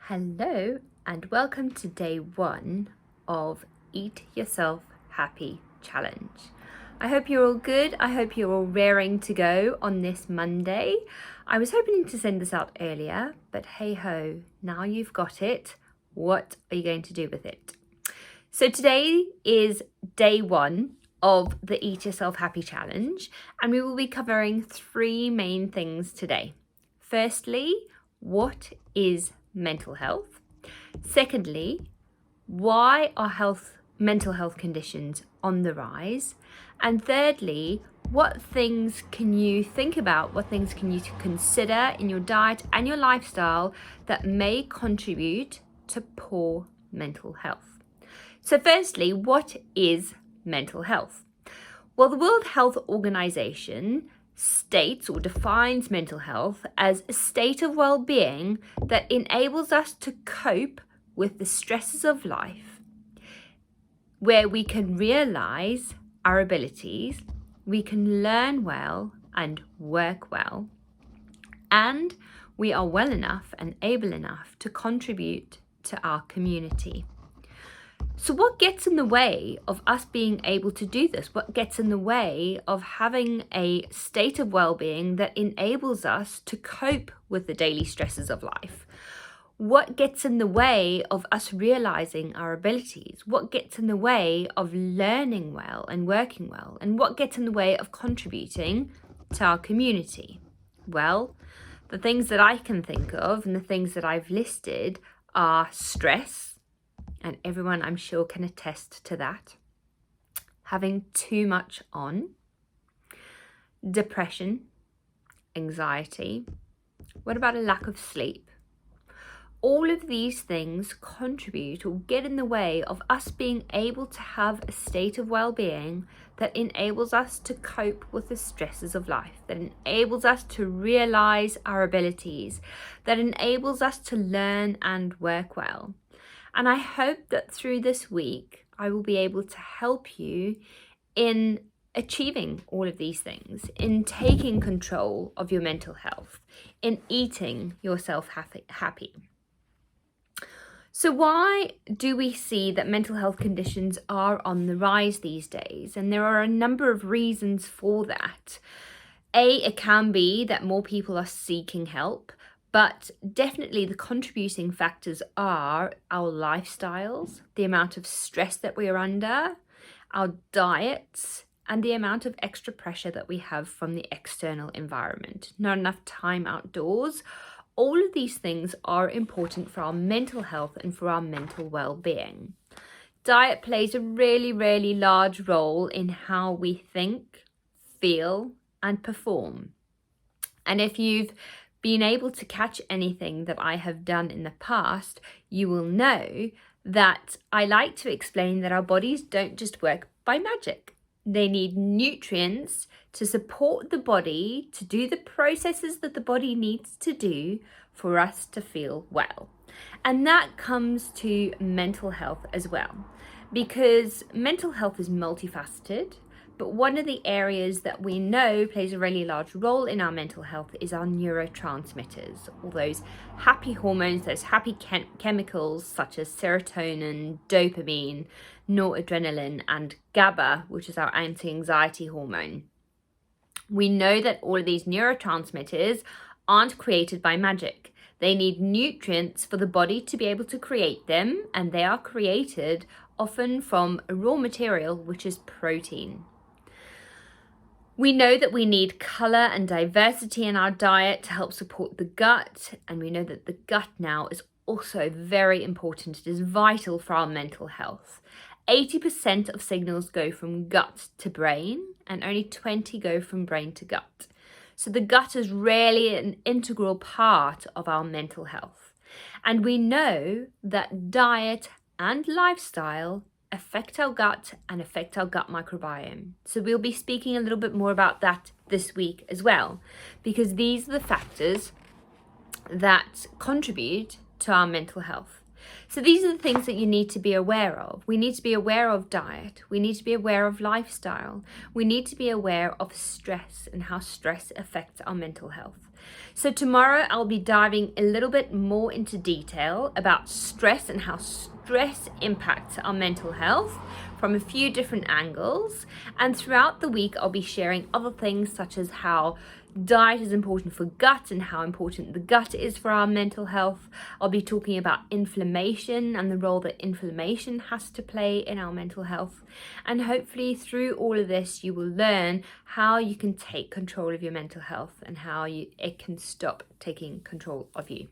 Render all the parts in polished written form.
Hello and welcome to day 1 of Eat Yourself Happy Challenge. I hope you're all good. I hope you're all raring to go on this Monday. I was hoping to send this out earlier, but hey ho, now you've got it. What are you going to do with it? So today is day 1 of the Eat Yourself Happy Challenge, and we will be covering 3 main things today. Firstly, what is mental health? Secondly, why are mental health conditions on the rise? And thirdly, what things can you think about, what things can you consider in your diet and your lifestyle that may contribute to poor mental health? So firstly, what is mental health? Well, the World Health Organization states or defines mental health as a state of well-being that enables us to cope with the stresses of life, where we can realize our abilities, we can learn well and work well, and we are well enough and able enough to contribute to our community. So what gets in the way of us being able to do this? What gets in the way of having a state of well-being that enables us to cope with the daily stresses of life? What gets in the way of us realizing our abilities? What gets in the way of learning well and working well? And what gets in the way of contributing to our community? Well, the things that I can think of and the things that I've listed are stress, and everyone I'm sure can attest to that. Having too much on, depression, anxiety. What about a lack of sleep? All of these things contribute or get in the way of us being able to have a state of well-being that enables us to cope with the stresses of life, that enables us to realize our abilities, that enables us to learn and work well. And I hope that through this week, I will be able to help you in achieving all of these things, in taking control of your mental health, in eating yourself happy. So why do we see that mental health conditions are on the rise these days? And there are a number of reasons for that. It can be that more people are seeking help. But definitely the contributing factors are our lifestyles, the amount of stress that we are under, our diets, and the amount of extra pressure that we have from the external environment. Not enough time outdoors. All of these things are important for our mental health and for our mental well-being. Diet plays a really, really large role in how we think, feel, and perform. And if you've been able to catch anything that I have done in the past, you will know that I like to explain that our bodies don't just work by magic. They need nutrients to support the body to do the processes that the body needs to do for us to feel well. And that comes to mental health as well, because mental health is multifaceted. But one of the areas that we know plays a really large role in our mental health is our neurotransmitters, all those happy hormones, those happy chemicals such as serotonin, dopamine, noradrenaline, and GABA, which is our anti-anxiety hormone. We know that all of these neurotransmitters aren't created by magic. They need nutrients for the body to be able to create them, and they are created often from a raw material, which is protein. We know that we need colour and diversity in our diet to help support the gut, and we know that the gut now is also very important. It is vital for our mental health. 80% of signals go from gut to brain, and only 20 go from brain to gut. So the gut is really an integral part of our mental health. And we know that diet and lifestyle affect our gut and affect our gut microbiome. So we'll be speaking a little bit more about that this week as well, because these are the factors that contribute to our mental health. So these are the things that you need to be aware of. We need to be aware of diet. We need to be aware of lifestyle. We need to be aware of stress and how stress affects our mental health. So tomorrow I'll be diving a little bit more into detail about stress and how stress impacts our mental health from a few different angles. And throughout the week, I'll be sharing other things such as how diet is important for gut and how important the gut is for our mental health. I'll be talking about inflammation and the role that inflammation has to play in our mental health. And hopefully through all of this, you will learn how you can take control of your mental health and how it can stop taking control of you.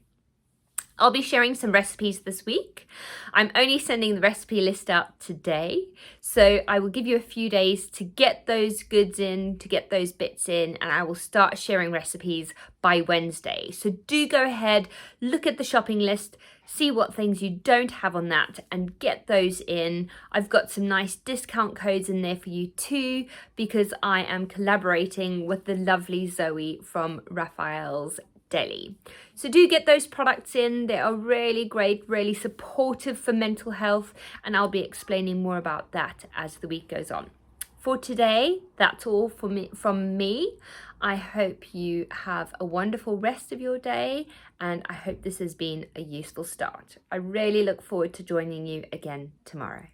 I'll be sharing some recipes this week. I'm only sending the recipe list out today, so I will give you a few days to get those goods in, to get those bits in, and I will start sharing recipes by Wednesday. So do go ahead, look at the shopping list, see what things you don't have on that, and get those in. I've got some nice discount codes in there for you too, because I am collaborating with the lovely Zoe from Raphael's Deli. So do get those products in. They are really great, really supportive for mental health, and I'll be explaining more about that as the week goes on. For today, that's all from me. I hope you have a wonderful rest of your day, and I hope this has been a useful start. I really look forward to joining you again tomorrow.